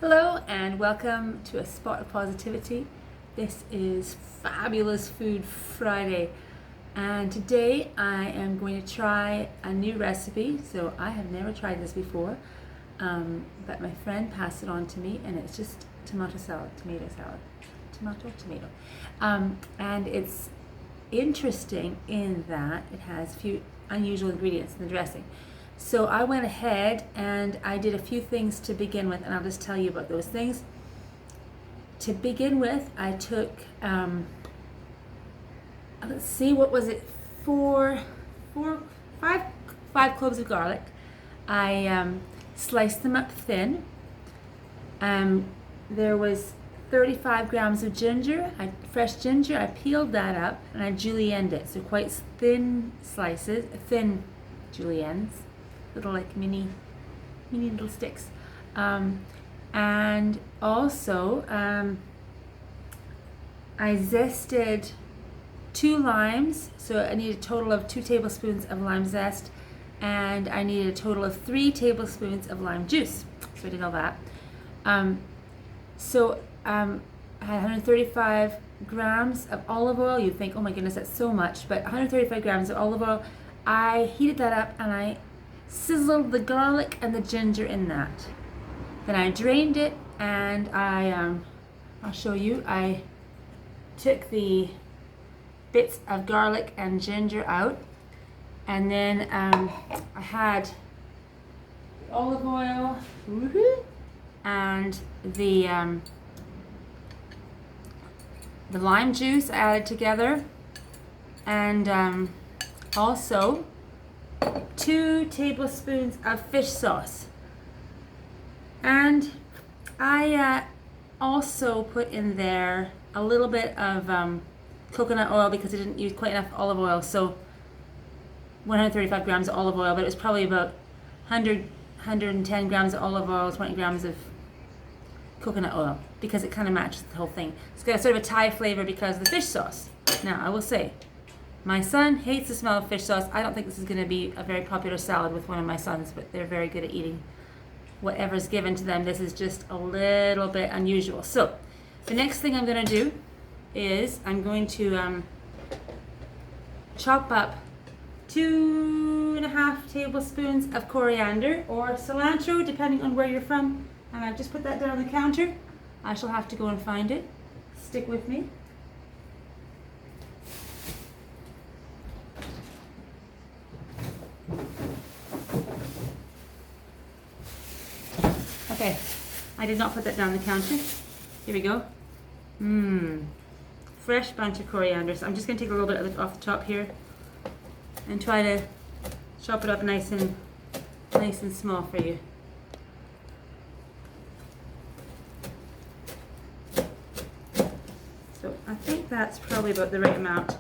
Hello and welcome to A Spot of Positivity. This is Fabulous Food Friday, and today I am going to try a new recipe. So I have never tried this before, but my friend passed it on to me, and it's just tomato, and it's interesting in that it has a few unusual ingredients in the dressing. So I went ahead and I did a few things to begin with, and I'll just tell you about those things. To begin with, I took, let's see, what was it? Five cloves of garlic. I sliced them up thin. There was 35 grams of ginger, fresh ginger. I peeled that up and I julienned it, so quite thin slices, thin juliennes. Little like mini little sticks, and also I zested 2 limes, so I need a total of 2 tablespoons of lime zest, and I need a total of 3 tablespoons of lime juice. So I did all that. I had 135 grams of olive oil. You'd think, oh my goodness, that's so much, but 135 grams of olive oil. I heated that up and I sizzled the garlic and the ginger in that. Then I drained it, and I'll show you, I took the bits of garlic and ginger out, and then I had the olive oil and the lime juice I added together, and also 2 tablespoons of fish sauce. And I also put in there a little bit of coconut oil, because I didn't use quite enough olive oil. So 135 grams of olive oil, but it was probably about 110 grams of olive oil, 20 grams of coconut oil, because it kind of matches the whole thing. It's got sort of a Thai flavor because of the fish sauce. Now, I will say, my son hates the smell of fish sauce. I don't think this is going to be a very popular salad with one of my sons, but they're very good at eating whatever's given to them. This is just a little bit unusual. So the next thing I'm going to do is I'm going to chop up 2.5 tablespoons of coriander or cilantro, depending on where you're from. And I've just put that down on the counter. I shall have to go and find it. Stick with me. Okay, I did not put that down on the counter. Here we go. Fresh bunch of coriander. So I'm just going to take a little bit of it off the top here and try to chop it up nice and small for you. So I think that's probably about the right amount,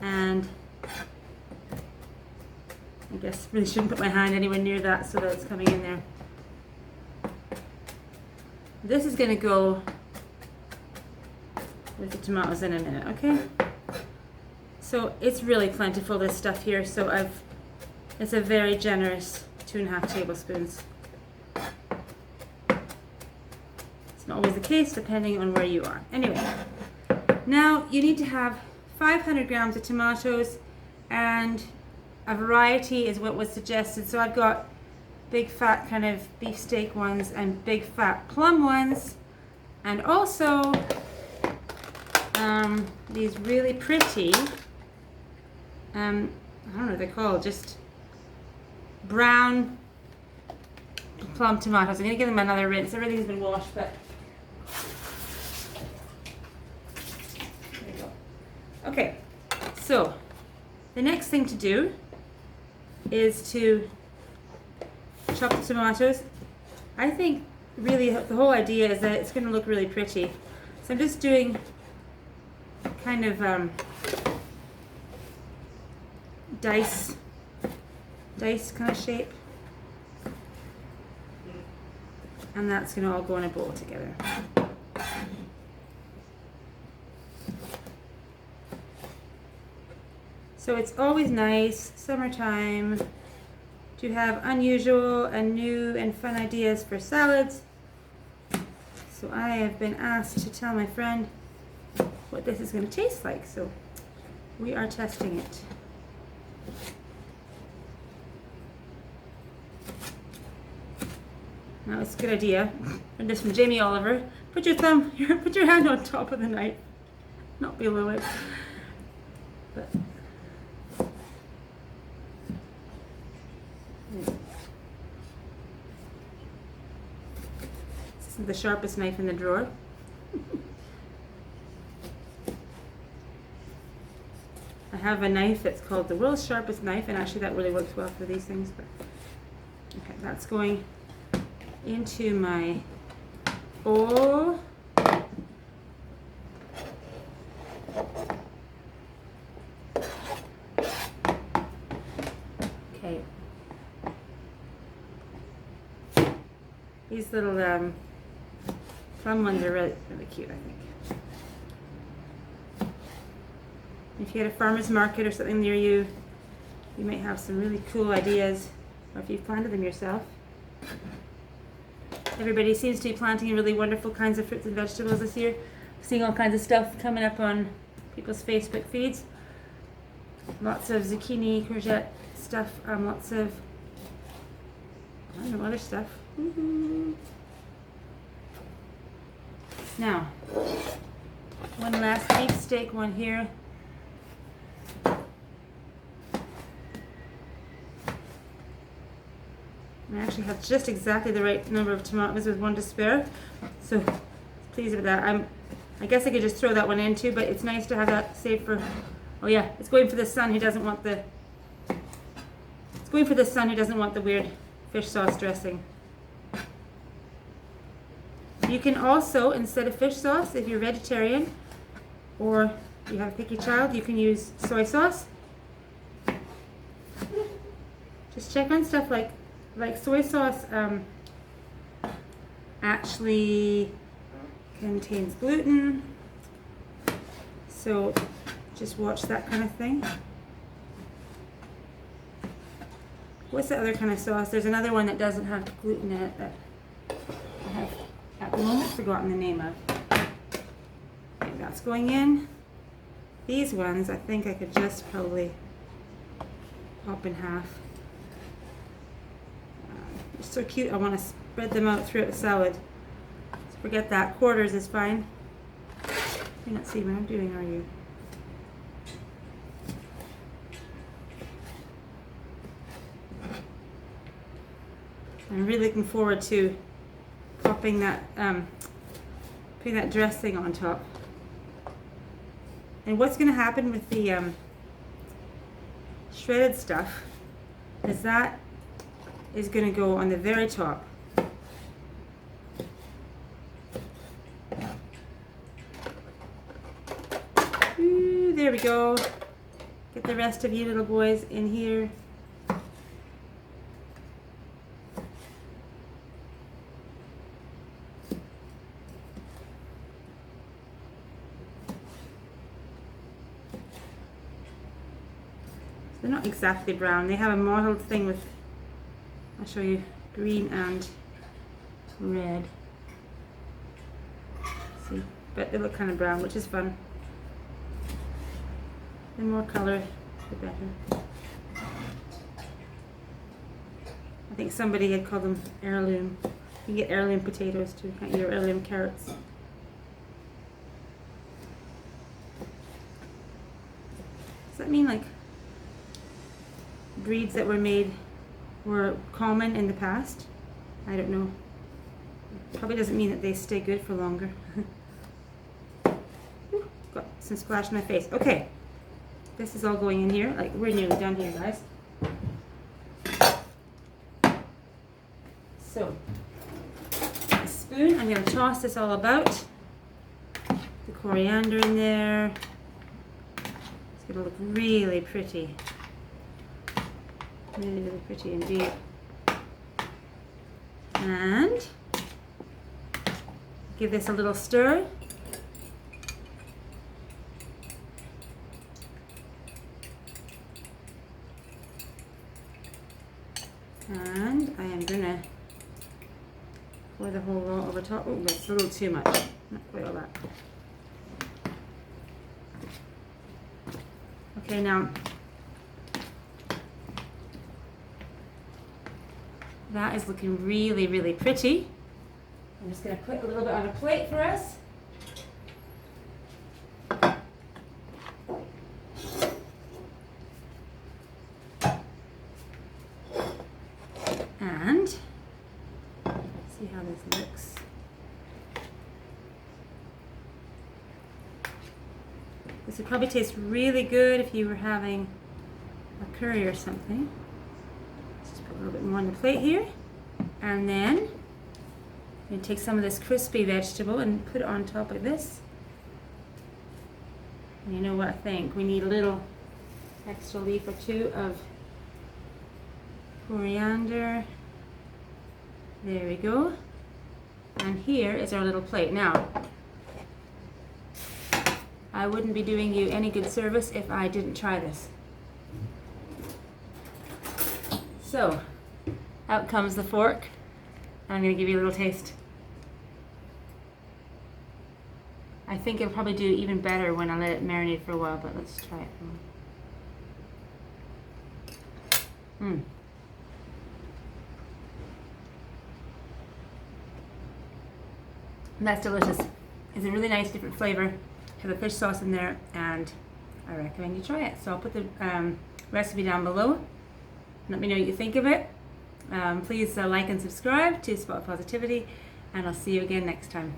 and I guess really shouldn't put my hand anywhere near that so that it's coming in there. This is going to go with the tomatoes in a minute, okay? So it's really plentiful, this stuff here, so it's a very generous 2.5 tablespoons. It's not always the case, depending on where you are. Anyway, now you need to have 500 grams of tomatoes, and a variety is what was suggested. So I've got big fat kind of beefsteak ones and big fat plum ones, and also these really pretty, I don't know what they're called, just brown plum tomatoes. I'm going to give them another rinse. Everything's been washed, but there you go. Okay, so the next thing to do is to chop the tomatoes. I think really the whole idea is that it's going to look really pretty. So I'm just doing kind of dice kind of shape, and that's going to all go in a bowl together. So it's always nice, summertime, to have unusual and new and fun ideas for salads. So I have been asked to tell my friend what this is going to taste like, so we are testing it. Now it's a good idea. And this from Jamie Oliver. Put your hand on top of the knife, not below it. But this isn't the sharpest knife in the drawer. I have a knife that's called the world's sharpest knife, and actually that really works well for these things. But okay, that's going into my bowl. Okay. These little plum ones are really cute, I think. If you had a farmer's market or something near you, you might have some really cool ideas, or if you've planted them yourself. Everybody seems to be planting really wonderful kinds of fruits and vegetables this year. Seeing all kinds of stuff coming up on people's Facebook feeds. Lots of zucchini, courgette stuff, lots of, I don't know, other stuff. Now, one last beef steak one here. I actually have just exactly the right number of tomatoes with one to spare, so pleased with that. I guess I could just throw that one in too, but it's nice to have that saved for. Oh yeah, it's going for the son who doesn't want the. It's going for the son who doesn't want the weird fish sauce dressing. You can also, instead of fish sauce, if you're vegetarian or you have a picky child, you can use soy sauce. Just check on stuff like soy sauce actually contains gluten, so just watch that kind of thing. What's the other kind of sauce? There's another one that doesn't have gluten in it that I have at the moment forgotten the name of. Okay, that's going in. These ones I think I could just probably pop in half. So cute, I want to spread them out throughout the salad. So forget that, quarters is fine. You're not seeing what I'm doing, are you? I'm really looking forward to popping that, putting that dressing on top. And what's going to happen with the shredded stuff is that is going to go on the very top. Ooh, there we go. Get the rest of you little boys in here. They're not exactly brown. They have a mottled thing with, I'll show you, green and red. See, but they look kind of brown, which is fun. The more color, the better. I think somebody had called them heirloom. You can get heirloom potatoes too, can't you? Or heirloom carrots. Does that mean like breeds that were common in the past? I don't know. Probably doesn't mean that they stay good for longer. Ooh, got some splash in my face. Okay, this is all going in here. Like, we're nearly done here, guys. So, a spoon, I'm going to toss this all about. The coriander in there. It's going to look really pretty. Really, really pretty indeed. And give this a little stir. And I am going to pour the whole lot over top. Oh, that's a little too much. Not quite all that. Okay, now that is looking really, really pretty. I'm just going to put a little bit on a plate for us. And see how this looks. This would probably taste really good if you were having a curry or something. Let's just put a little bit more on the plate here. And then I'm going to take some of this crispy vegetable and put it on top of this. And you know what I think? We need a little extra leaf or two of coriander. There we go. And here is our little plate. Now, I wouldn't be doing you any good service if I didn't try this. So, out comes the fork. I'm going to give you a little taste. I think it'll probably do even better when I let it marinate for a while, but let's try it. That's delicious. It's a really nice different flavor. Have a fish sauce in there, and I recommend you try it. So I'll put the recipe down below. Let me know what you think of it. Please like and subscribe to Spot of Positivity, and I'll see you again next time.